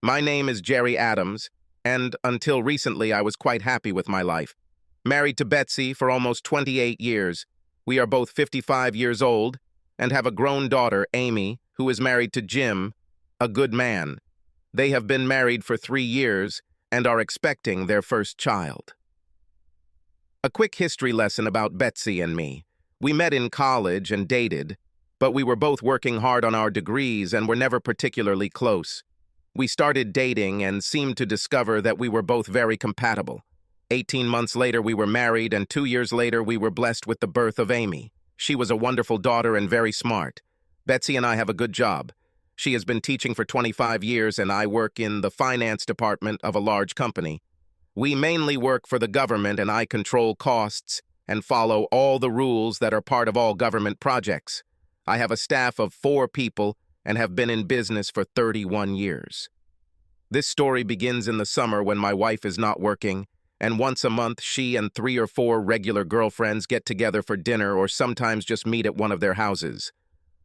My name is Jerry Adams, and until recently I was quite happy with my life. Married to Betsy for almost 28 years. We are both 55 years old and have a grown daughter, Amy, who is married to Jim, a good man. They have been married for 3 years and are expecting their first child. A quick history lesson about Betsy and me. We met in college and dated, but we were both working hard on our degrees and were never particularly close. We started dating and seemed to discover that we were both very compatible. 18 months later, we were married, and 2 years later, we were blessed with the birth of Amy. She was a wonderful daughter and very smart. Betsy and I have a good job. She has been teaching for 25 years, and I work in the finance department of a large company. We mainly work for the government, and I control costs and follow all the rules that are part of all government projects. I have a staff of 4 people and have been in business for 31 years. This story begins in the summer when my wife is not working, and once a month she and 3 or 4 regular girlfriends get together for dinner or sometimes just meet at one of their houses.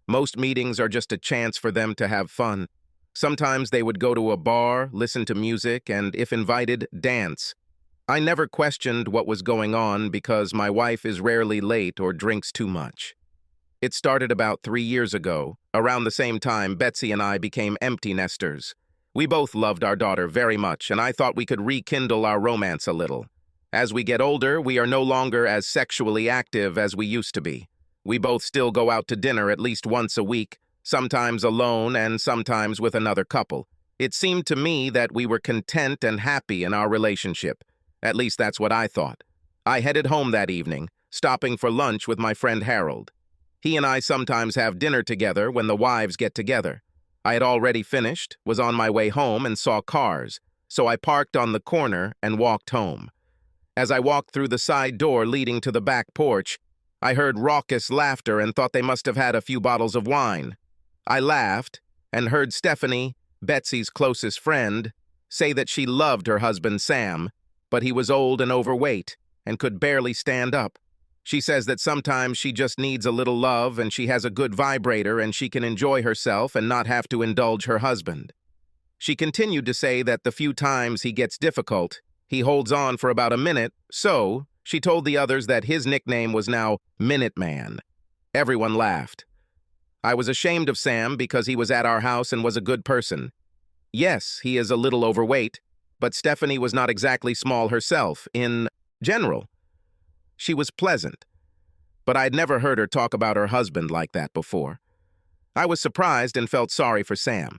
Most meetings are just a chance for them to have fun. Sometimes they would go to a bar, listen to music, and, if invited, dance. I never questioned what was going on because my wife is rarely late or drinks too much. It started about 3 years ago. Around the same time, Betsy and I became empty nesters. We both loved our daughter very much, and I thought we could rekindle our romance a little. As we get older, we are no longer as sexually active as we used to be. We both still go out to dinner at least once a week, sometimes alone and sometimes with another couple. It seemed to me that we were content and happy in our relationship. At least that's what I thought. I headed home that evening, stopping for lunch with my friend Harold. He and I sometimes have dinner together when the wives get together. I had already finished, was on my way home, and saw cars, so I parked on the corner and walked home. As I walked through the side door leading to the back porch, I heard raucous laughter and thought they must have had a few bottles of wine. I laughed and heard Stephanie, Betsy's closest friend, say that she loved her husband Sam, but he was old and overweight and could barely stand up. She says that sometimes she just needs a little love and she has a good vibrator and she can enjoy herself and not have to indulge her husband. She continued to say that the few times he gets difficult, he holds on for about a minute, so she told the others that his nickname was now Minuteman. Everyone laughed. I was ashamed of Sam because he was at our house and was a good person. Yes, he is a little overweight, but Stephanie was not exactly small herself, in general. She was pleasant, but I'd never heard her talk about her husband like that before. I was surprised and felt sorry for Sam.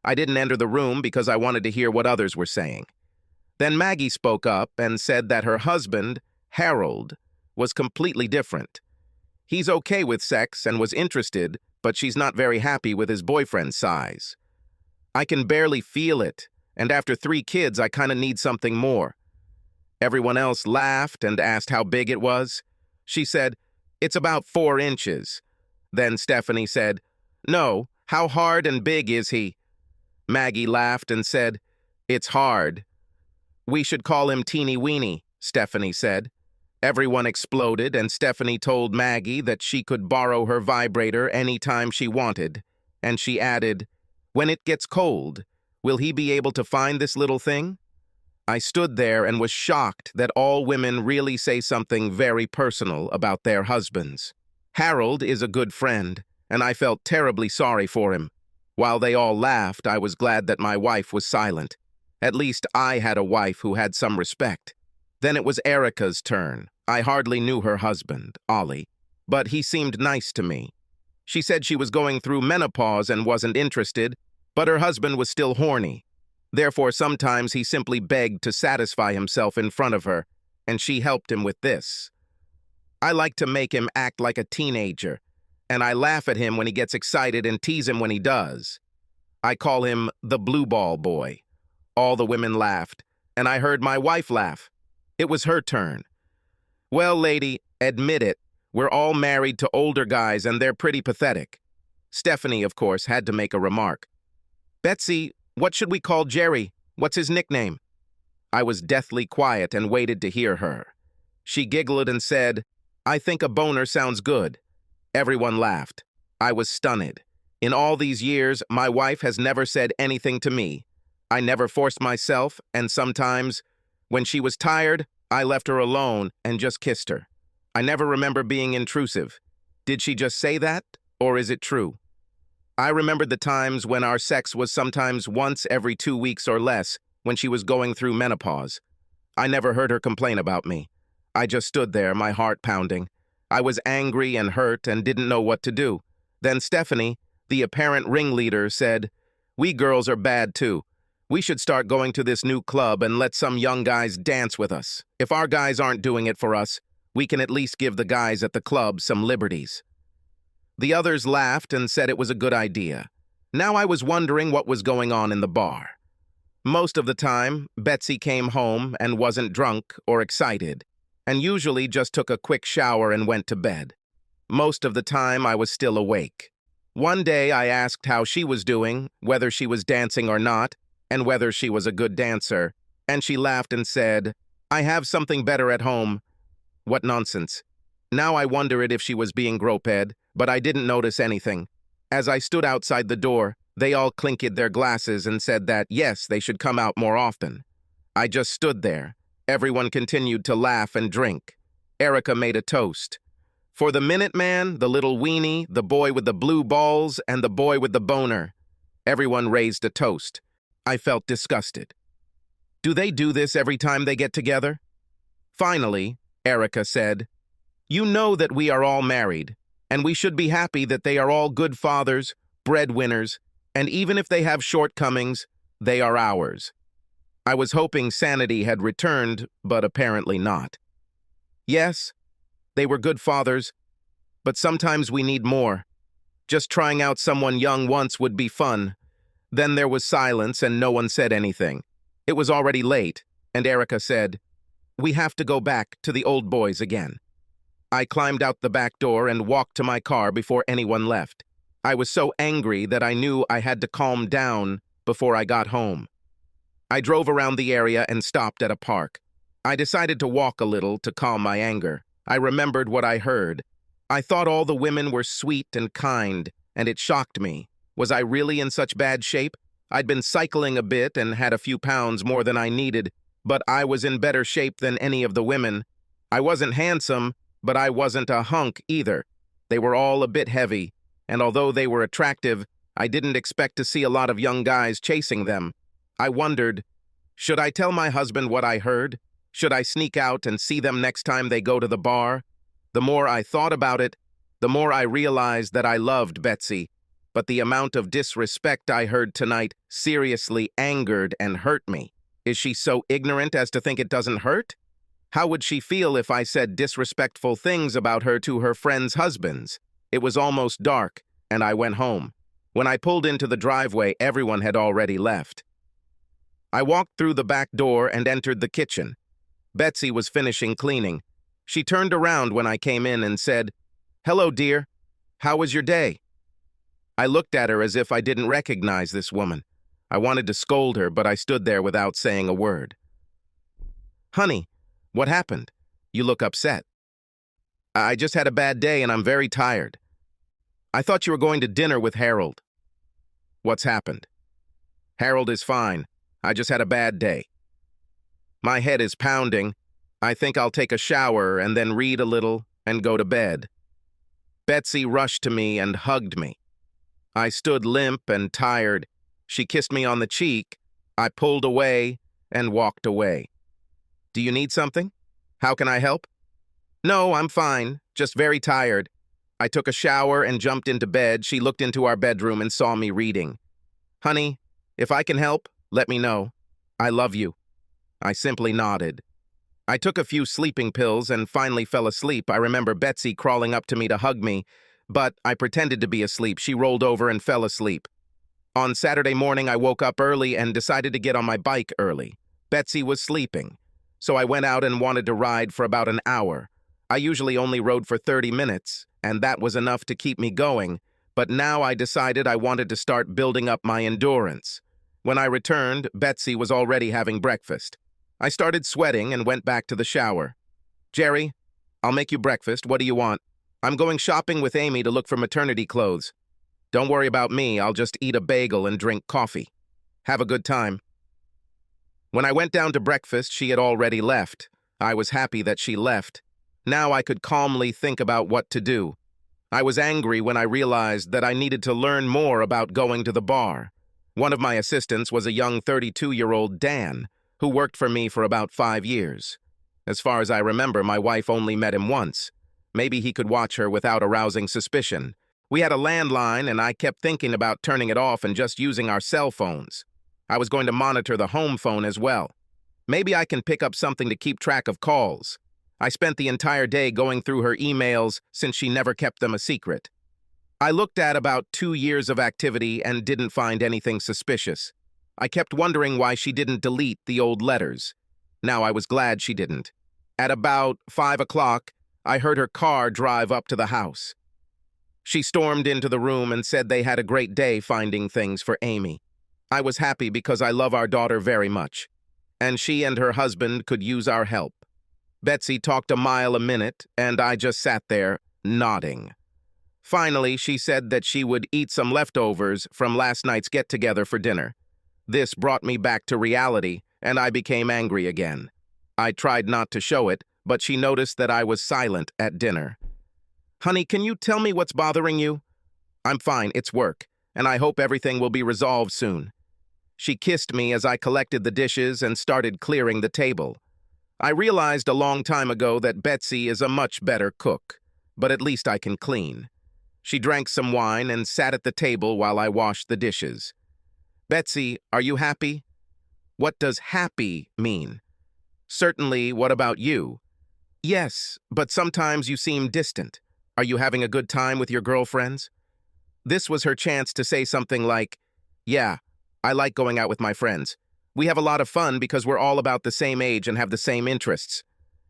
I didn't enter the room because I wanted to hear what others were saying. Then Maggie spoke up and said that her husband, Harold, was completely different. He's okay with sex and was interested, but she's not very happy with his boyfriend's size. I can barely feel it, and after 3 kids, I kind of need something more. Everyone else laughed and asked how big it was. She said, "It's about 4 inches." Then Stephanie said, "No, how hard and big is he?" Maggie laughed and said, "It's hard." "We should call him Teeny Weeny," Stephanie said. Everyone exploded, and Stephanie told Maggie that she could borrow her vibrator any time she wanted. And she added, "When it gets cold, will he be able to find this little thing?" I stood there and was shocked that all women really say something very personal about their husbands. Harold is a good friend, and I felt terribly sorry for him. While they all laughed, I was glad that my wife was silent. At least I had a wife who had some respect. Then it was Erica's turn. I hardly knew her husband, Ollie, but he seemed nice to me. She said she was going through menopause and wasn't interested, but her husband was still horny. Therefore, sometimes he simply begged to satisfy himself in front of her, and she helped him with this. I like to make him act like a teenager, and I laugh at him when he gets excited and tease him when he does. I call him the blue ball boy. All the women laughed, and I heard my wife laugh. It was her turn. "Well, lady, admit it, we're all married to older guys and they're pretty pathetic." Stephanie, of course, had to make a remark. "Betsy, what should we call Jerry? What's his nickname?" I was deathly quiet and waited to hear her. She giggled and said, "I think a boner sounds good." Everyone laughed. I was stunned. In all these years, my wife has never said anything to me. I never forced myself, and sometimes, when she was tired, I left her alone and just kissed her. I never remember being intrusive. Did she just say that, or is it true? I remembered the times when our sex was sometimes once every 2 weeks or less, when she was going through menopause. I never heard her complain about me. I just stood there, my heart pounding. I was angry and hurt and didn't know what to do. Then Stephanie, the apparent ringleader, said, "We girls are bad too. We should start going to this new club and let some young guys dance with us. If our guys aren't doing it for us, we can at least give the guys at the club some liberties." The others laughed and said it was a good idea. Now I was wondering what was going on in the bar. Most of the time, Betsy came home and wasn't drunk or excited, and usually just took a quick shower and went to bed. Most of the time, I was still awake. One day, I asked how she was doing, whether she was dancing or not, and whether she was a good dancer, and she laughed and said, "I have something better at home." What nonsense. Now I wondered if she was being groped, but I didn't notice anything. As I stood outside the door, they all clinked their glasses and said that, yes, they should come out more often. I just stood there. Everyone continued to laugh and drink. Erica made a toast. For the Minuteman, the little weenie, the boy with the blue balls, and the boy with the boner. Everyone raised a toast. I felt disgusted. Do they do this every time they get together? Finally, Erica said, "You know that we are all married, and we should be happy that they are all good fathers, breadwinners, and even if they have shortcomings, they are ours." I was hoping sanity had returned, but apparently not. Yes, they were good fathers, but sometimes we need more. Just trying out someone young once would be fun. Then there was silence and no one said anything. It was already late, and Erica said, "We have to go back to the old boys again." I climbed out the back door and walked to my car before anyone left. I was so angry that I knew I had to calm down before I got home. I drove around the area and stopped at a park. I decided to walk a little to calm my anger. I remembered what I heard. I thought all the women were sweet and kind, and it shocked me. Was I really in such bad shape? I'd been cycling a bit and had a few pounds more than I needed, but I was in better shape than any of the women. I wasn't handsome, but I wasn't a hunk either. They were all a bit heavy, and although they were attractive, I didn't expect to see a lot of young guys chasing them. I wondered, should I tell my husband what I heard? Should I sneak out and see them next time they go to the bar? The more I thought about it, the more I realized that I loved Betsy, but the amount of disrespect I heard tonight seriously angered and hurt me. Is she so ignorant as to think it doesn't hurt? How would she feel if I said disrespectful things about her to her friends' husbands? It was almost dark, and I went home. When I pulled into the driveway, everyone had already left. I walked through the back door and entered the kitchen. Betsy was finishing cleaning. She turned around when I came in and said, "Hello, dear. How was your day?" I looked at her as if I didn't recognize this woman. I wanted to scold her, but I stood there without saying a word. "Honey, what happened? You look upset." "I just had a bad day and I'm very tired." "I thought you were going to dinner with Harold." "What's happened?" "Harold is fine. I just had a bad day." "My head is pounding. I think I'll take a shower and then read a little and go to bed." Betsy rushed to me and hugged me. I stood limp and tired. She kissed me on the cheek. I pulled away and walked away. "Do you need something? How can I help?" "No, I'm fine, just very tired." I took a shower and jumped into bed. She looked into our bedroom and saw me reading. "Honey, if I can help, let me know. I love you." I simply nodded. I took a few sleeping pills and finally fell asleep. I remember Betsy crawling up to me to hug me, but I pretended to be asleep. She rolled over and fell asleep. On Saturday morning, I woke up early and decided to get on my bike early. Betsy was sleeping, so I went out and wanted to ride for about an hour. I usually only rode for 30 minutes, and that was enough to keep me going, but now I decided I wanted to start building up my endurance. When I returned, Betsy was already having breakfast. I started sweating and went back to the shower. "Jerry, I'll make you breakfast. What do you want?" "I'm going shopping with Amy to look for maternity clothes." "Don't worry about me. I'll just eat a bagel and drink coffee." "Have a good time." When I went down to breakfast, she had already left. I was happy that she left. Now I could calmly think about what to do. I was angry when I realized that I needed to learn more about going to the bar. One of my assistants was a young 32-year-old Dan, who worked for me for about 5 years. As far as I remember, my wife only met him once. Maybe he could watch her without arousing suspicion. We had a landline, and I kept thinking about turning it off and just using our cell phones. I was going to monitor the home phone as well. Maybe I can pick up something to keep track of calls. I spent the entire day going through her emails since she never kept them a secret. I looked at about 2 years of activity and didn't find anything suspicious. I kept wondering why she didn't delete the old letters. Now I was glad she didn't. At about 5 o'clock, I heard her car drive up to the house. She stormed into the room and said they had a great day finding things for Amy. I was happy because I love our daughter very much, and she and her husband could use our help. Betsy talked a mile a minute, and I just sat there, nodding. Finally, she said that she would eat some leftovers from last night's get-together for dinner. This brought me back to reality, and I became angry again. I tried not to show it, but she noticed that I was silent at dinner. "Honey, can you tell me what's bothering you?" "I'm fine, it's work, and I hope everything will be resolved soon." She kissed me as I collected the dishes and started clearing the table. I realized a long time ago that Betsy is a much better cook, but at least I can clean. She drank some wine and sat at the table while I washed the dishes. "Betsy, are you happy?" "What does happy mean?" "Certainly, what about you?" "Yes, but sometimes you seem distant. Are you having a good time with your girlfriends?" This was her chance to say something like, "Yeah, I like going out with my friends. We have a lot of fun because we're all about the same age and have the same interests.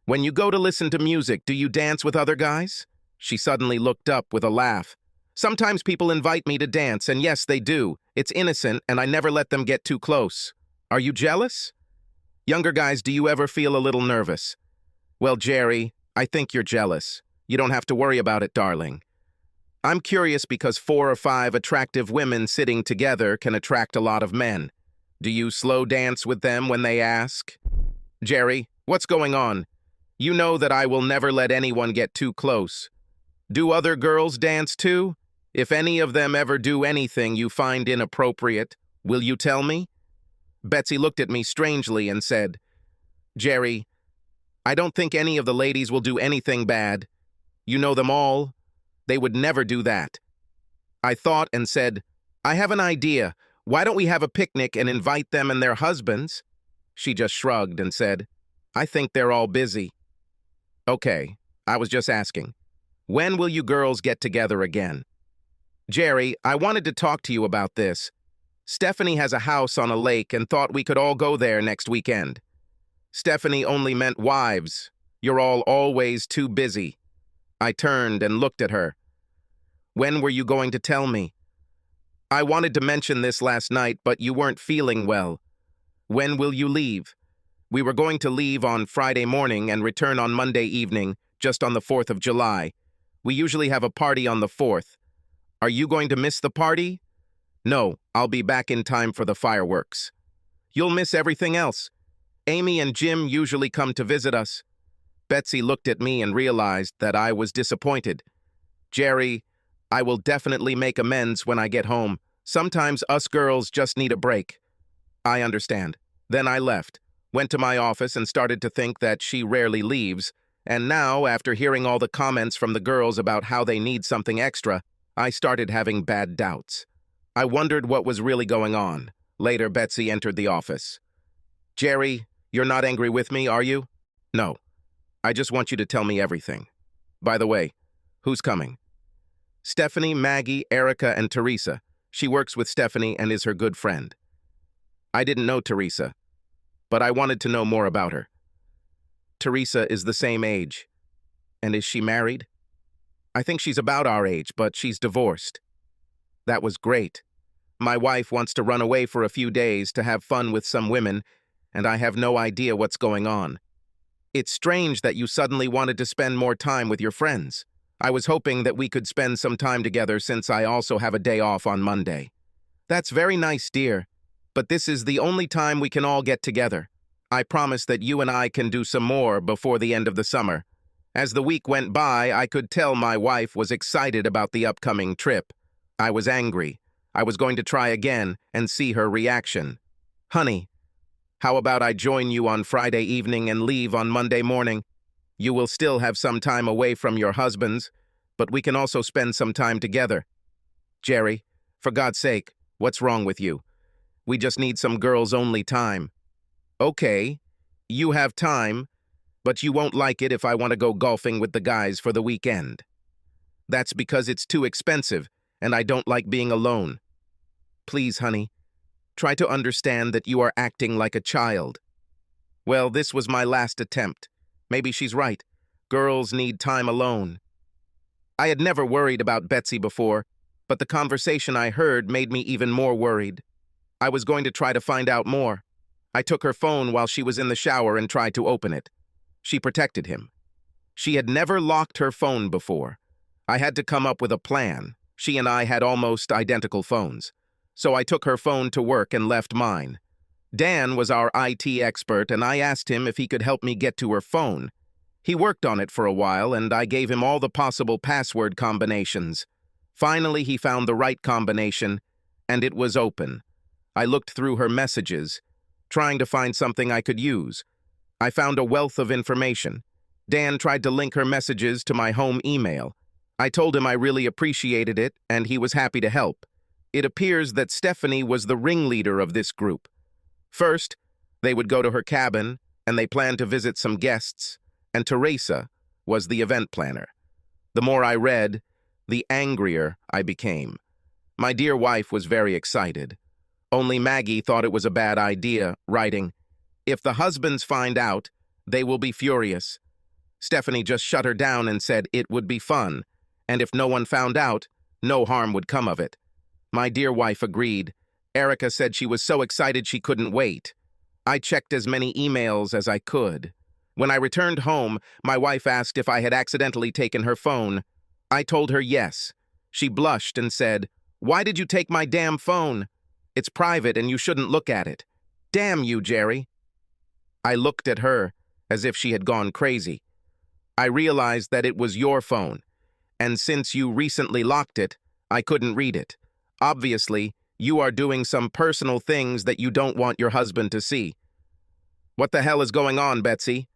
When you go to listen to music, do you dance with other guys?" She suddenly looked up with a laugh. "Sometimes people invite me to dance, and yes, they do. It's innocent, and I never let them get too close. Are you jealous?" "Younger guys, do you ever feel a little nervous?" "Well, Jerry, I think you're jealous. You don't have to worry about it, darling. I'm curious because 4 or 5 attractive women sitting together can attract a lot of men. Do you slow dance with them when they ask?" "Jerry, what's going on? You know that I will never let anyone get too close. Do other girls dance too? If any of them ever do anything you find inappropriate, will you tell me?" Betsy looked at me strangely and said, "Jerry, I don't think any of the ladies will do anything bad. You know them all. They would never do that." I thought and said, "I have an idea. Why don't we have a picnic and invite them and their husbands?" She just shrugged and said, "I think they're all busy." "Okay, I was just asking. When will you girls get together again?" "Jerry, I wanted to talk to you about this. Stephanie has a house on a lake and thought we could all go there next weekend." "Stephanie only meant wives. You're all always too busy." I turned and looked at her. "When were you going to tell me?" "I wanted to mention this last night, but you weren't feeling well. When will you leave?" "We were going to leave on Friday morning and return on Monday evening, just on the 4th of July. We usually have a party on the 4th. Are you going to miss the party?" "No, I'll be back in time for the fireworks." "You'll miss everything else. Amy and Jim usually come to visit us." Betsy looked at me and realized that I was disappointed. "Jerry, I will definitely make amends when I get home. Sometimes us girls just need a break." "I understand." Then I left, went to my office and started to think that she rarely leaves, and now, after hearing all the comments from the girls about how they need something extra, I started having bad doubts. I wondered what was really going on. Later, Betsy entered the office. "Jerry, you're not angry with me, are you?" "No. I just want you to tell me everything. By the way, who's coming?" "Stephanie, Maggie, Erica, and Teresa. She works with Stephanie and is her good friend." I didn't know Teresa, but I wanted to know more about her. "Teresa is the same age. And is she married?" "I think she's about our age, but she's divorced." "That was great. My wife wants to run away for a few days to have fun with some women, and I have no idea what's going on. It's strange that you suddenly wanted to spend more time with your friends. I was hoping that we could spend some time together since I also have a day off on Monday." "That's very nice, dear. but this is the only time we can all get together. I promise that you and I can do some more before the end of the summer. As the week went by, I could tell my wife was excited about the upcoming trip. I was angry. I was going to try again and see her reaction. Honey, how about I join you on Friday evening and leave on Monday morning? You will still have some time away from your husbands, but we can also spend some time together. Jerry, for God's sake, what's wrong with you? We just need some girls-only time. Okay, you have time, but you won't like it if I want to go golfing with the guys for the weekend. That's because it's too expensive, and I don't like being alone. Please, honey, try to understand that you are acting like a child. Well, this was my last attempt. Maybe she's right. Girls need time alone. I had never worried about Betsy before, but the conversation I heard made me even more worried. I was going to try to find out more. I took her phone while she was in the shower and tried to open it. She protected him. She had never locked her phone before. I had to come up with a plan. She and I had almost identical phones. So I took her phone to work and left mine. Dan was our IT expert, and I asked him if he could help me get to her phone. He worked on it for a while, and I gave him all the possible password combinations. Finally, he found the right combination, and it was open. I looked through her messages, trying to find something I could use. I found a wealth of information. Dan tried to link her messages to my home email. I told him I really appreciated it, and he was happy to help. It appears that Stephanie was the ringleader of this group. First, they would go to her cabin, and they planned to visit some guests, and Teresa was the event planner. The more I read, the angrier I became. My dear wife was very excited. Only Maggie thought it was a bad idea, writing, "If the husbands find out, they will be furious." Stephanie just shut her down and said it would be fun, and if no one found out, no harm would come of it. My dear wife agreed. Erica said she was so excited she couldn't wait. I checked as many emails as I could. When I returned home, my wife asked if I had accidentally taken her phone. I told her yes. She blushed and said, "Why did you take my damn phone? It's private and you shouldn't look at it. Damn you, Jerry." I looked at her as if she had gone crazy. I realized that it was your phone, and since you recently locked it, I couldn't read it. Obviously, you are doing some personal things that you don't want your husband to see. What the hell is going on, Betsy?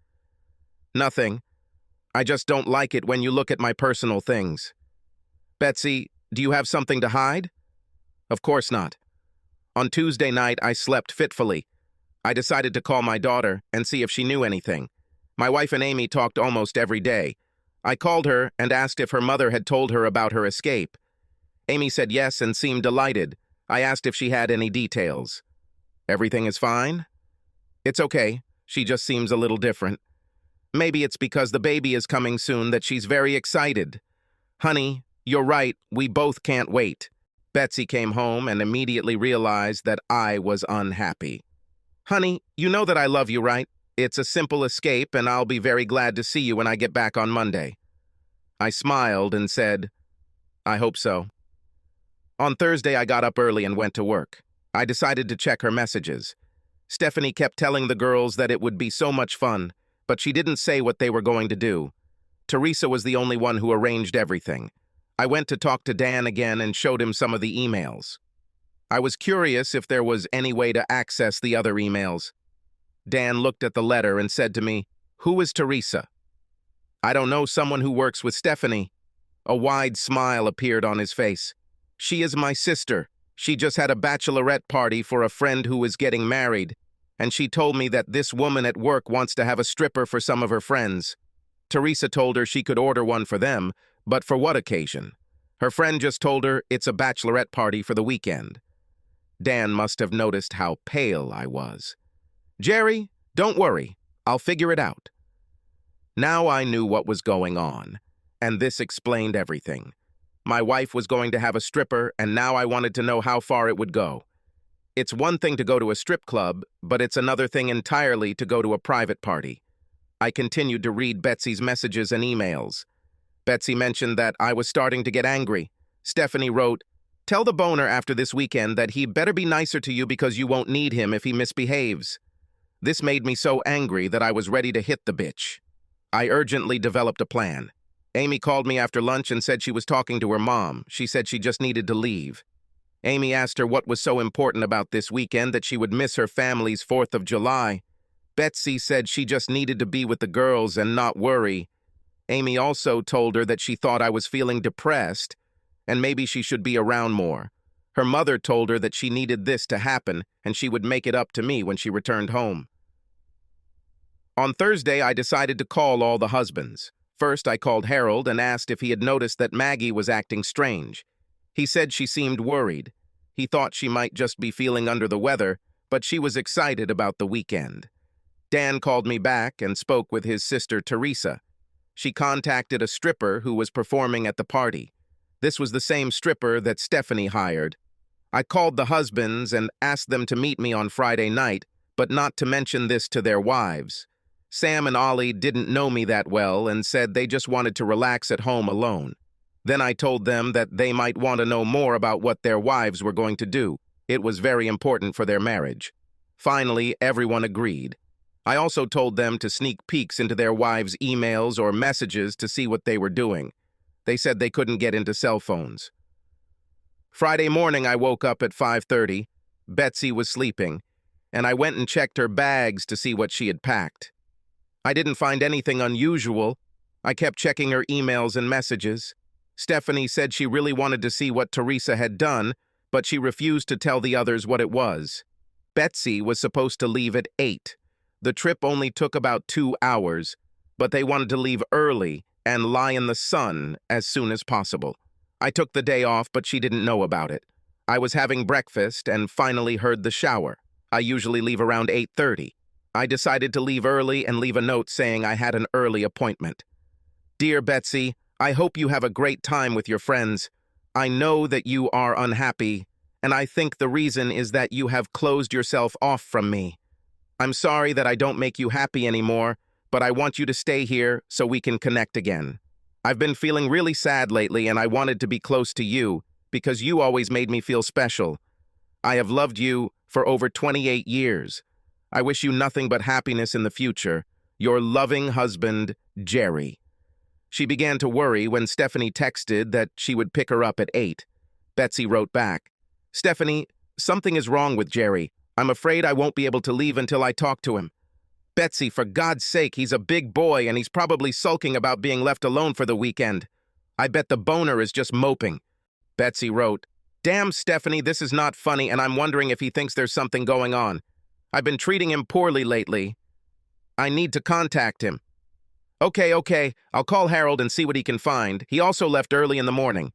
Nothing. I just don't like it when you look at my personal things. Betsy, do you have something to hide? Of course not. On Tuesday night, I slept fitfully. I decided to call my daughter and see if she knew anything. My wife and Amy talked almost every day. I called her and asked if her mother had told her about her escape. Amy said yes and seemed delighted. I asked if she had any details. Everything is fine? It's okay. She just seems a little different. Maybe it's because the baby is coming soon that she's very excited. Honey, you're right. We both can't wait. Betsy came home and immediately realized that I was unhappy. Honey, you know that I love you, right? It's a simple escape, and I'll be very glad to see you when I get back on Monday. I smiled and said, I hope so. On Thursday, I got up early and went to work. I decided to check her messages. Stephanie kept telling the girls that it would be so much fun, but she didn't say what they were going to do. Teresa was the only one who arranged everything. I went to talk to Dan again and showed him some of the emails. I was curious if there was any way to access the other emails. Dan looked at the letter and said to me, "Who is Teresa?" "I don't know, someone who works with Stephanie." A wide smile appeared on his face. "She is my sister. She just had a bachelorette party for a friend who is getting married, and she told me that this woman at work wants to have a stripper for some of her friends. Teresa told her she could order one for them, but for what occasion? Her friend just told her it's a bachelorette party for the weekend." Dan must have noticed how pale I was. "Jerry, don't worry. I'll figure it out." Now I knew what was going on, and this explained everything. My wife was going to have a stripper, and now I wanted to know how far it would go. It's one thing to go to a strip club, but it's another thing entirely to go to a private party. I continued to read Betsy's messages and emails. Betsy mentioned that I was starting to get angry. Stephanie wrote, Tell the boner after this weekend that he better be nicer to you because you won't need him if he misbehaves. This made me so angry that I was ready to hit the bitch. I urgently developed a plan. Amy called me after lunch and said she was talking to her mom. She said she just needed to leave. Amy asked her what was so important about this weekend that she would miss her family's 4th of July. Betsy said she just needed to be with the girls and not worry. Amy also told her that she thought I was feeling depressed and maybe she should be around more. Her mother told her that she needed this to happen and she would make it up to me when she returned home. On Thursday, I decided to call all the husbands. First, I called Harold and asked if he had noticed that Maggie was acting strange. He said she seemed worried. He thought she might just be feeling under the weather, but she was excited about the weekend. Dan called me back and spoke with his sister Teresa. She contacted a stripper who was performing at the party. This was the same stripper that Stephanie hired. I called the husbands and asked them to meet me on Friday night, but not to mention this to their wives. Sam and Ollie didn't know me that well and said they just wanted to relax at home alone. Then I told them that they might want to know more about what their wives were going to do. It was very important for their marriage. Finally, everyone agreed. I also told them to sneak peeks into their wives' emails or messages to see what they were doing. They said they couldn't get into cell phones. Friday morning, I woke up at 5:30. Betsy was sleeping, and I went and checked her bags to see what she had packed. I didn't find anything unusual. I kept checking her emails and messages. Stephanie said she really wanted to see what Teresa had done, but she refused to tell the others what it was. Betsy was supposed to leave at 8. The trip only took about 2 hours, but they wanted to leave early and lie in the sun as soon as possible. I took the day off, but she didn't know about it. I was having breakfast and finally heard the shower. I usually leave around 8:30. I decided to leave early and leave a note saying I had an early appointment. Dear Betsy, I hope you have a great time with your friends. I know that you are unhappy, and I think the reason is that you have closed yourself off from me. I'm sorry that I don't make you happy anymore, but I want you to stay here so we can connect again. I've been feeling really sad lately, and I wanted to be close to you because you always made me feel special. I have loved you for over 28 years. I wish you nothing but happiness in the future. Your loving husband, Jerry. She began to worry when Stephanie texted that she would pick her up at 8. Betsy wrote back, Stephanie, something is wrong with Jerry. I'm afraid I won't be able to leave until I talk to him. Betsy, for God's sake, he's a big boy and he's probably sulking about being left alone for the weekend. I bet the boner is just moping. Betsy wrote, Damn, Stephanie, this is not funny and I'm wondering if he thinks there's something going on. I've been treating him poorly lately. I need to contact him. Okay, I'll call Harold and see what he can find. He also left early in the morning.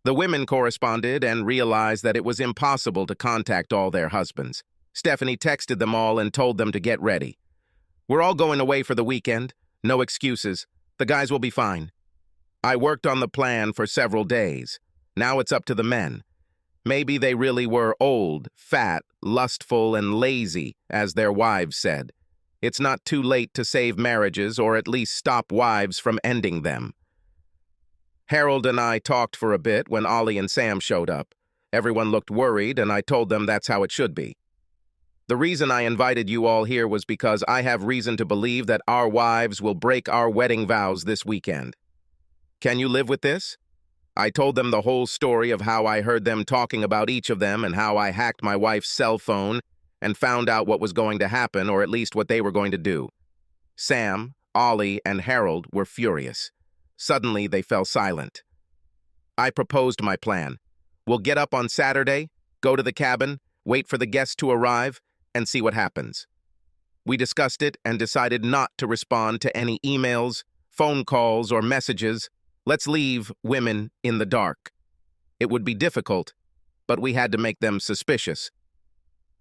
The women corresponded and realized that it was impossible to contact all their husbands. Stephanie texted them all and told them to get ready. We're all going away for the weekend. No excuses. The guys will be fine. I worked on the plan for several days. Now it's up to the men. Maybe they really were old, fat, lustful, and lazy, as their wives said. It's not too late to save marriages or at least stop wives from ending them. Harold and I talked for a bit when Ollie and Sam showed up. Everyone looked worried, and I told them that's how it should be. The reason I invited you all here was because I have reason to believe that our wives will break our wedding vows this weekend. Can you live with this? I told them the whole story of how I heard them talking about each of them and how I hacked my wife's cell phone and found out what was going to happen, or at least what they were going to do. Sam, Ollie, and Harold were furious. Suddenly, they fell silent. I proposed my plan. We'll get up on Saturday, go to the cabin, wait for the guests to arrive, and see what happens. We discussed it and decided not to respond to any emails, phone calls, or messages. Let's leave women in the dark. It would be difficult, but we had to make them suspicious.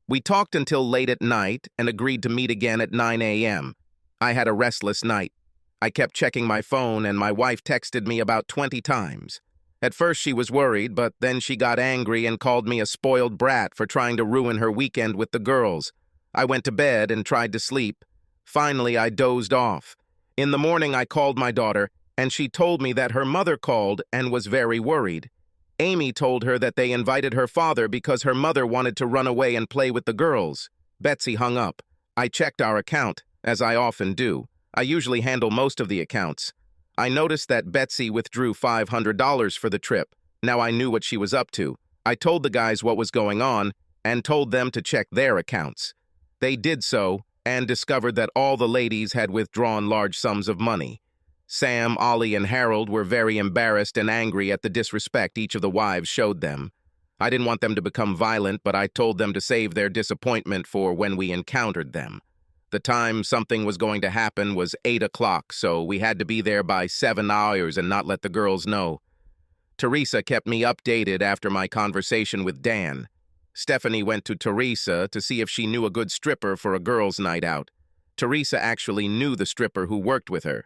We talked until late at night and agreed to meet again at 9 a.m. I had a restless night. I kept checking my phone and my wife texted me about 20 times. At first she was worried, but then she got angry and called me a spoiled brat for trying to ruin her weekend with the girls. I went to bed and tried to sleep. Finally, I dozed off. In the morning, I called my daughter, and she told me that her mother called and was very worried. Amy told her that they invited her father because her mother wanted to run away and play with the girls. Betsy hung up. I checked our account, as I often do. I usually handle most of the accounts. I noticed that Betsy withdrew $500 for the trip. Now I knew what she was up to. I told the guys what was going on and told them to check their accounts. They did so and discovered that all the ladies had withdrawn large sums of money. Sam, Ollie, and Harold were very embarrassed and angry at the disrespect each of the wives showed them. I didn't want them to become violent, but I told them to save their disappointment for when we encountered them. The time something was going to happen was 8 o'clock, so we had to be there by 7 hours and not let the girls know. Teresa kept me updated after my conversation with Dan. Stephanie went to Teresa to see if she knew a good stripper for a girls' night out. Teresa actually knew the stripper who worked with her.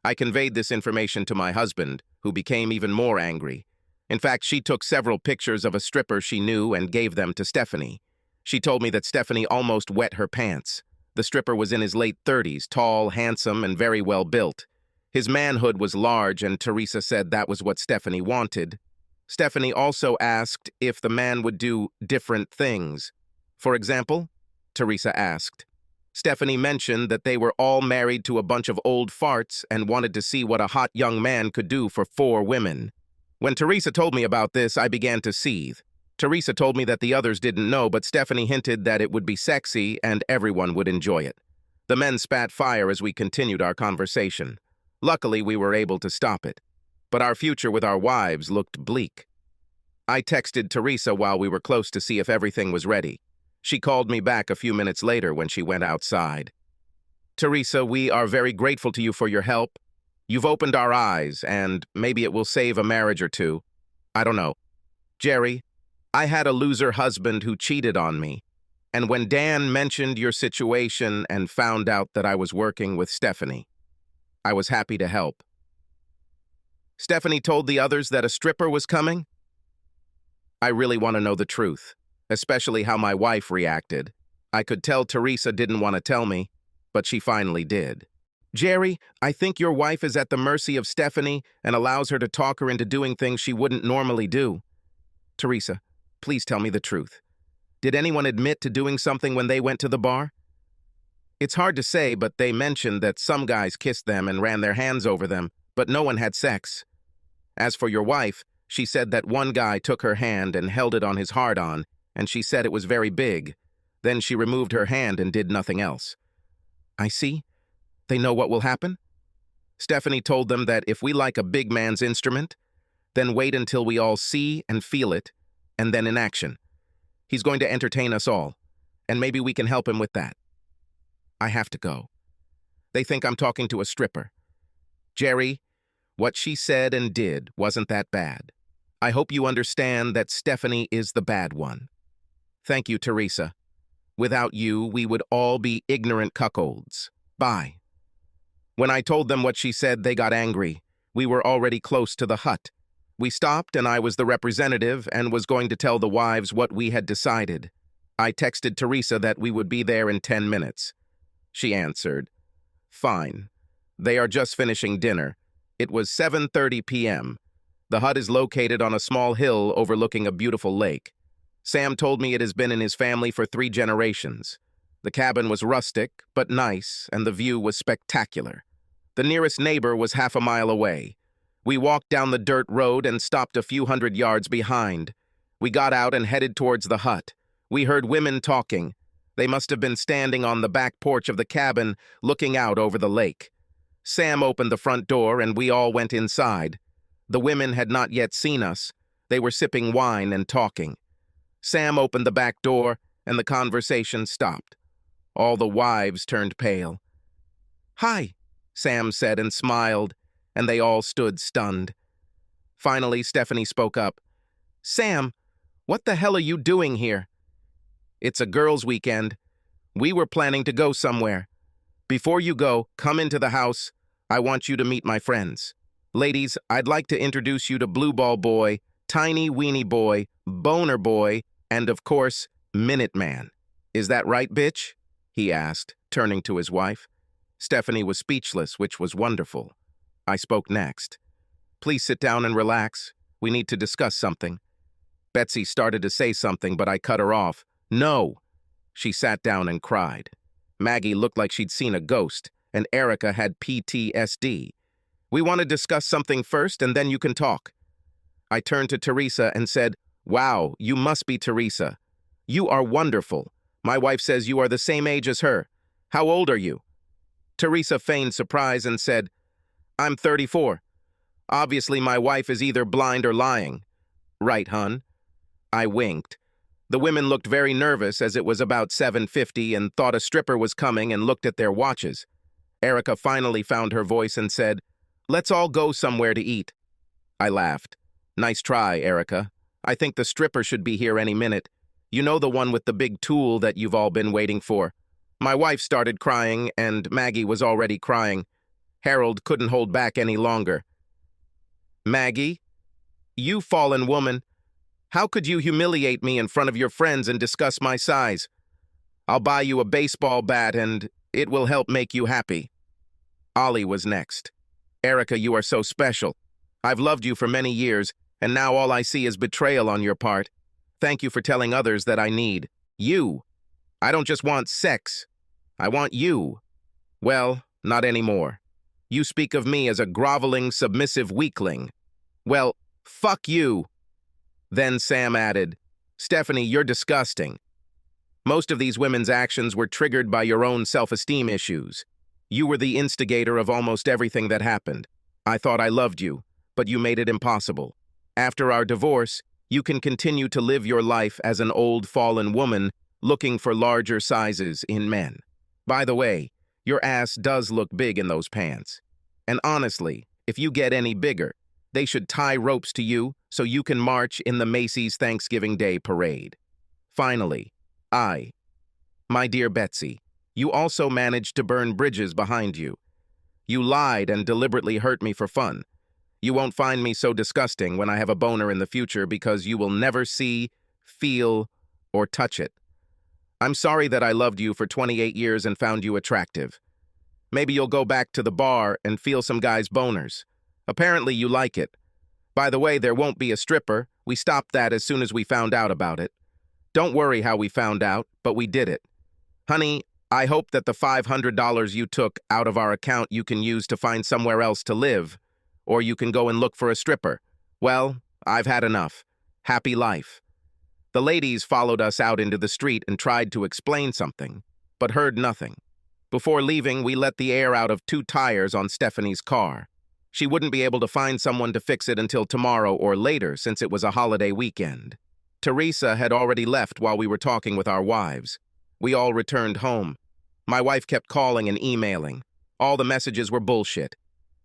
I conveyed this information to my husband, who became even more angry. In fact, she took several pictures of a stripper she knew and gave them to Stephanie. She told me that Stephanie almost wet her pants. The stripper was in his late 30s, tall, handsome, and very well built. His manhood was large, and Teresa said that was what Stephanie wanted. Stephanie also asked if the man would do different things. For example, Teresa asked. Stephanie mentioned that they were all married to a bunch of old farts and wanted to see what a hot young man could do for 4 women. When Teresa told me about this, I began to seethe. Teresa told me that the others didn't know, but Stephanie hinted that it would be sexy and everyone would enjoy it. The men spat fire as we continued our conversation. Luckily, we were able to stop it. But our future with our wives looked bleak. I texted Teresa while we were close to see if everything was ready. She called me back a few minutes later when she went outside. Teresa, we are very grateful to you for your help. You've opened our eyes, and maybe it will save a marriage or two. I don't know. Jerry, I had a loser husband who cheated on me. And when Dan mentioned your situation and found out that I was working with Stephanie, I was happy to help. Stephanie told the others that a stripper was coming? I really want to know the truth, especially how my wife reacted. I could tell Teresa didn't want to tell me, but she finally did. Jerry, I think your wife is at the mercy of Stephanie and allows her to talk her into doing things she wouldn't normally do. Teresa, please tell me the truth. Did anyone admit to doing something when they went to the bar? It's hard to say, but they mentioned that some guys kissed them and ran their hands over them, but no one had sex. As for your wife, she said that one guy took her hand and held it on his hard-on, and she said it was very big. Then she removed her hand and did nothing else. I see. They know what will happen? Stephanie told them that if we like a big man's instrument, then wait until we all see and feel it, and then in action. He's going to entertain us all, and maybe we can help him with that. I have to go. They think I'm talking to a stripper. Jerry, what she said and did wasn't that bad. I hope you understand that Stephanie is the bad one. Thank you, Teresa. Without you, we would all be ignorant cuckolds. Bye. When I told them what she said, they got angry. We were already close to the hut. We stopped, and I was the representative and was going to tell the wives what we had decided. I texted Teresa that we would be there in 10 minutes. She answered, "Fine. They are just finishing dinner." It was 7:30 p.m. The hut is located on a small hill overlooking a beautiful lake. Sam told me it has been in his family for 3 generations. The cabin was rustic, but nice, and the view was spectacular. The nearest neighbor was half a mile away. We walked down the dirt road and stopped a few hundred yards behind. We got out and headed towards the hut. We heard women talking. They must have been standing on the back porch of the cabin, looking out over the lake. Sam opened the front door and we all went inside. The women had not yet seen us. They were sipping wine and talking. Sam opened the back door and the conversation stopped. All the wives turned pale. "Hi," Sam said and smiled, and they all stood stunned. Finally, Stephanie spoke up. "Sam, what the hell are you doing here?" "It's a girls' weekend. We were planning to go somewhere. Before you go, come into the house. I want you to meet my friends. Ladies, I'd like to introduce you to Blue Ball Boy, Tiny Weenie Boy, Boner Boy, and of course, Minute Man. Is that right, bitch?" he asked, turning to his wife. Stephanie was speechless, which was wonderful. I spoke next. "Please sit down and relax. We need to discuss something." Betsy started to say something, but I cut her off. "No!" She sat down and cried. Maggie looked like she'd seen a ghost, and Erica had PTSD. "We want to discuss something first, and then you can talk." I turned to Teresa and said, "Wow, you must be Teresa. You are wonderful. My wife says you are the same age as her. How old are you?" Teresa feigned surprise and said, "I'm 34. Obviously, my wife is either blind or lying." "Right, hun." I winked. The women looked very nervous as it was about 7:50 and thought a stripper was coming and looked at their watches. Erica finally found her voice and said, "Let's all go somewhere to eat." I laughed. "Nice try, Erica. I think the stripper should be here any minute. You know, the one with the big tool that you've all been waiting for." My wife started crying, and Maggie was already crying. Harold couldn't hold back any longer. "Maggie, you fallen woman, how could you humiliate me in front of your friends and discuss my size? I'll buy you a baseball bat and it will help make you happy." Ollie was next. "Erica, you are so special. I've loved you for many years, and now all I see is betrayal on your part. Thank you for telling others that I need you. I don't just want sex. I want you. Well, not anymore. You speak of me as a groveling, submissive weakling. Well, fuck you." Then Sam added, "Stephanie, you're disgusting. Most of these women's actions were triggered by your own self-esteem issues. You were the instigator of almost everything that happened. I thought I loved you, but you made it impossible. After our divorce, you can continue to live your life as an old fallen woman looking for larger sizes in men. By the way, your ass does look big in those pants. And honestly, if you get any bigger, they should tie ropes to you so you can march in the Macy's Thanksgiving Day parade. Finally, my dear Betsy, you also managed to burn bridges behind you. You lied and deliberately hurt me for fun. You won't find me so disgusting when I have a boner in the future because you will never see, feel, or touch it. I'm sorry that I loved you for 28 years and found you attractive. Maybe you'll go back to the bar and feel some guy's boners. Apparently you like it. By the way, there won't be a stripper. We stopped that as soon as we found out about it. Don't worry how we found out, but we did it. Honey, I hope that the $500 you took out of our account you can use to find somewhere else to live, or you can go and look for a stripper. Well, I've had enough. Happy life." The ladies followed us out into the street and tried to explain something, but heard nothing. Before leaving, we let the air out of 2 tires on Stephanie's car. She wouldn't be able to find someone to fix it until tomorrow or later since it was a holiday weekend. Teresa had already left while we were talking with our wives. We all returned home. My wife kept calling and emailing. All the messages were bullshit.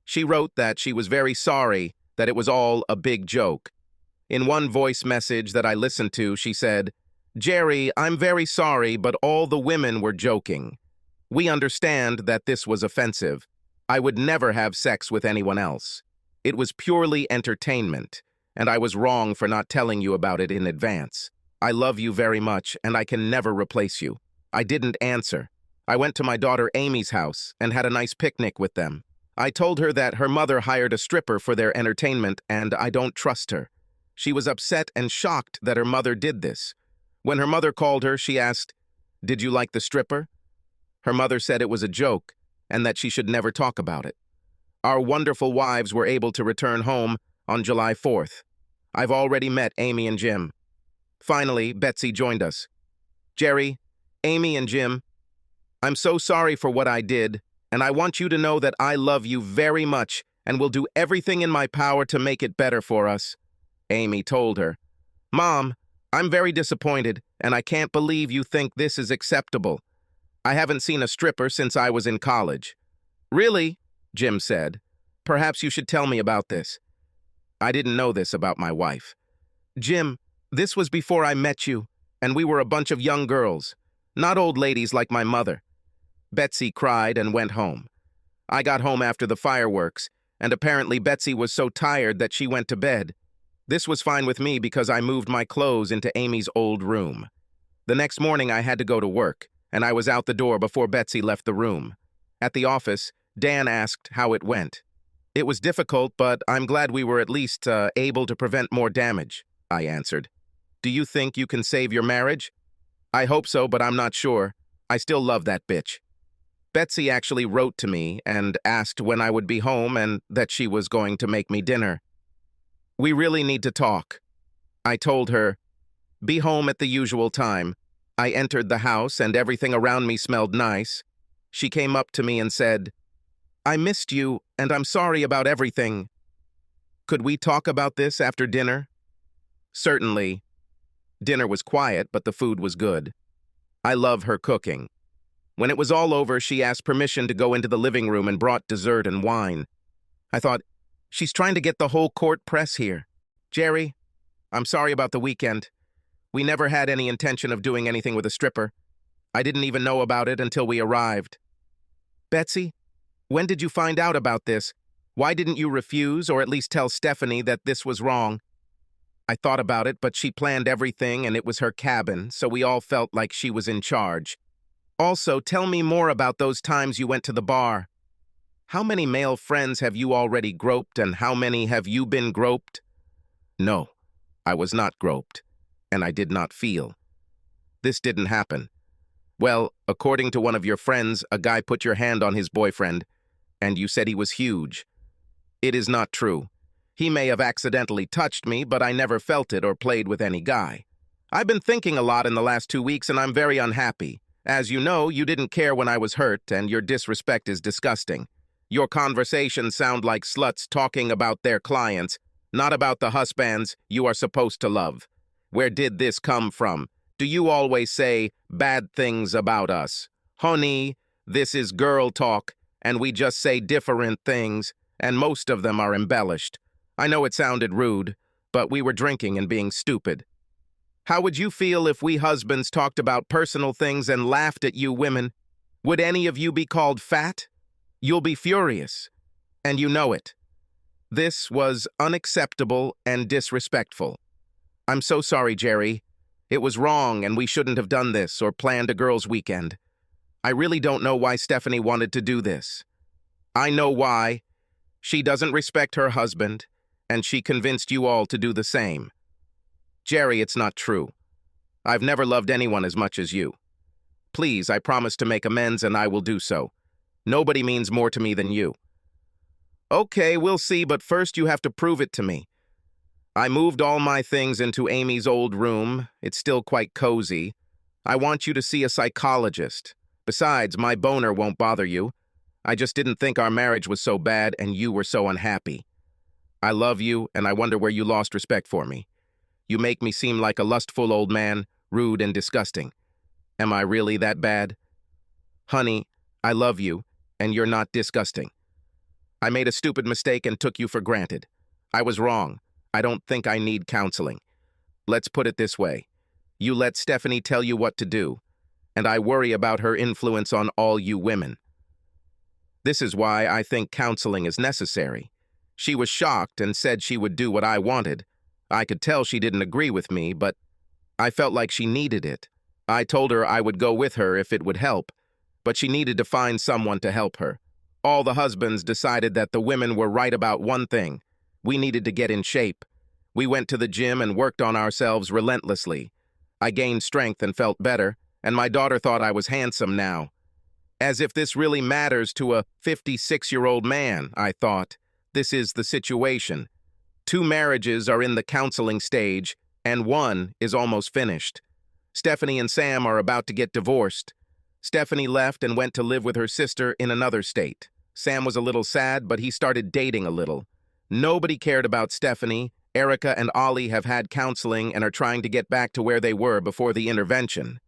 She wrote that she was very sorry, that it was all a big joke. In one voice message that I listened to, she said, "Jerry, I'm very sorry, but all the women were joking. We understand that this was offensive. I would never have sex with anyone else. It was purely entertainment, and I was wrong for not telling you about it in advance. I love you very much, and I can never replace you." I didn't answer. I went to my daughter Amy's house and had a nice picnic with them. I told her that her mother hired a stripper for their entertainment, and I don't trust her. She was upset and shocked that her mother did this. When her mother called her, she asked, "Did you like the stripper?" Her mother said it was a joke, and that she should never talk about it. Our wonderful wives were able to return home on July 4th. I've already met Amy and Jim. Finally, Betsy joined us. "Jerry, Amy and Jim, I'm so sorry for what I did, and I want you to know that I love you very much and will do everything in my power to make it better for us." Amy told her, "Mom, I'm very disappointed, and I can't believe you think this is acceptable. I haven't seen a stripper since I was in college." "Really?" Jim said. "Perhaps you should tell me about this." I didn't know this about my wife. "Jim, this was before I met you, and we were a bunch of young girls, not old ladies like my mother." Betsy cried and went home. I got home after the fireworks, and apparently Betsy was so tired that she went to bed. This was fine with me because I moved my clothes into Amy's old room. The next morning I had to go to work, and I was out the door before Betsy left the room. At the office, Dan asked how it went. It was difficult, but I'm glad we were at least able to prevent more damage, I answered. Do you think you can save your marriage? I hope so, but I'm not sure. I still love that bitch. Betsy actually wrote to me and asked when I would be home and that she was going to make me dinner. We really need to talk. I told her, be home at the usual time. I entered the house and everything around me smelled nice. She came up to me and said, I missed you and I'm sorry about everything. Could we talk about this after dinner? Certainly. Dinner was quiet, but the food was good. I love her cooking. When it was all over, she asked permission to go into the living room and brought dessert and wine. I thought, she's trying to get the whole court press here. Jerry, I'm sorry about the weekend. We never had any intention of doing anything with a stripper. I didn't even know about it until we arrived. Betsy, when did you find out about this? Why didn't you refuse or at least tell Stephanie that this was wrong? I thought about it, but she planned everything and it was her cabin, so we all felt like she was in charge. Also, tell me more about those times you went to the bar. How many male friends have you already groped and how many have you been groped? No, I was not groped, and I did not feel. This didn't happen. Well, according to one of your friends, a guy put your hand on his boyfriend, and you said he was huge. It is not true. He may have accidentally touched me, but I never felt it or played with any guy. I've been thinking a lot in the last 2 weeks, and I'm very unhappy. As you know, you didn't care when I was hurt, and your disrespect is disgusting. Your conversations sound like sluts talking about their clients, not about the husbands you are supposed to love. Where did this come from? Do you always say bad things about us? Honey, this is girl talk, and we just say different things, and most of them are embellished. I know it sounded rude, but we were drinking and being stupid. How would you feel if we husbands talked about personal things and laughed at you women? Would any of you be called fat? You'll be furious, and you know it. This was unacceptable and disrespectful. I'm so sorry, Jerry. It was wrong and we shouldn't have done this or planned a girls' weekend. I really don't know why Stephanie wanted to do this. I know why. She doesn't respect her husband, and she convinced you all to do the same. Jerry, it's not true. I've never loved anyone as much as you. Please, I promise to make amends and I will do so. Nobody means more to me than you. Okay, we'll see, but first you have to prove it to me. I moved all my things into Amy's old room. It's still quite cozy. I want you to see a psychologist. Besides, my boner won't bother you. I just didn't think our marriage was so bad and you were so unhappy. I love you, and I wonder where you lost respect for me. You make me seem like a lustful old man, rude and disgusting. Am I really that bad? Honey, I love you, and you're not disgusting. I made a stupid mistake and took you for granted. I was wrong. I don't think I need counseling. Let's put it this way. You let Stephanie tell you what to do, and I worry about her influence on all you women. This is why I think counseling is necessary. She was shocked and said she would do what I wanted. I could tell she didn't agree with me, but I felt like she needed it. I told her I would go with her if it would help, but she needed to find someone to help her. All the husbands decided that the women were right about one thing. We needed to get in shape. We went to the gym and worked on ourselves relentlessly. I gained strength and felt better, and my daughter thought I was handsome now. As if this really matters to a 56-year-old man, I thought. This is the situation. 2 marriages are in the counseling stage, and 1 is almost finished. Stephanie and Sam are about to get divorced. Stephanie left and went to live with her sister in another state. Sam was a little sad, but he started dating a little. Nobody cared about Stephanie. Erica and Ollie have had counseling and are trying to get back to where they were before the intervention.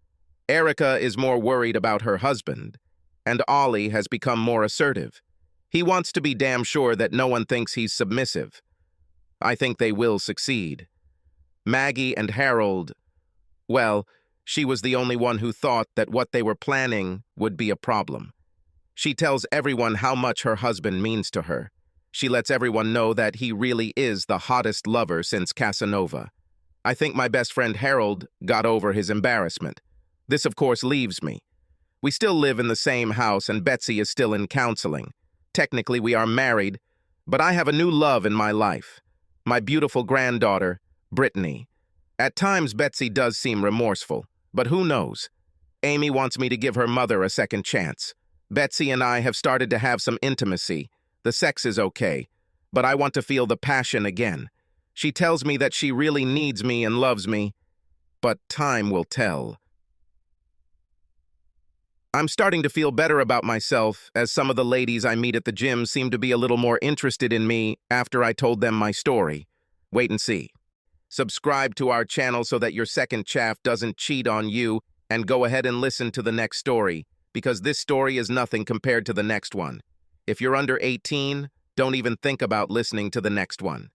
Erica is more worried about her husband, and Ollie has become more assertive. He wants to be damn sure that no one thinks he's submissive. I think they will succeed. Maggie and Harold, well, she was the only one who thought that what they were planning would be a problem. She tells everyone how much her husband means to her. She lets everyone know that he really is the hottest lover since Casanova. I think my best friend Harold got over his embarrassment. This, of course, leaves me. We still live in the same house and Betsy is still in counseling. Technically, we are married, But I have a new love in my life. My beautiful granddaughter, Brittany. At times, Betsy does seem remorseful, but who knows? Amy wants me to give her mother a second chance. Betsy and I have started to have some intimacy. The sex is okay, but I want to feel the passion again. She tells me that she really needs me and loves me, but time will tell. I'm starting to feel better about myself, as some of the ladies I meet at the gym seem to be a little more interested in me after I told them my story. Wait and see. Subscribe to our channel so that your second chaff doesn't cheat on you, and go ahead and listen to the next story, because this story is nothing compared to the next one. If you're under 18, don't even think about listening to the next one.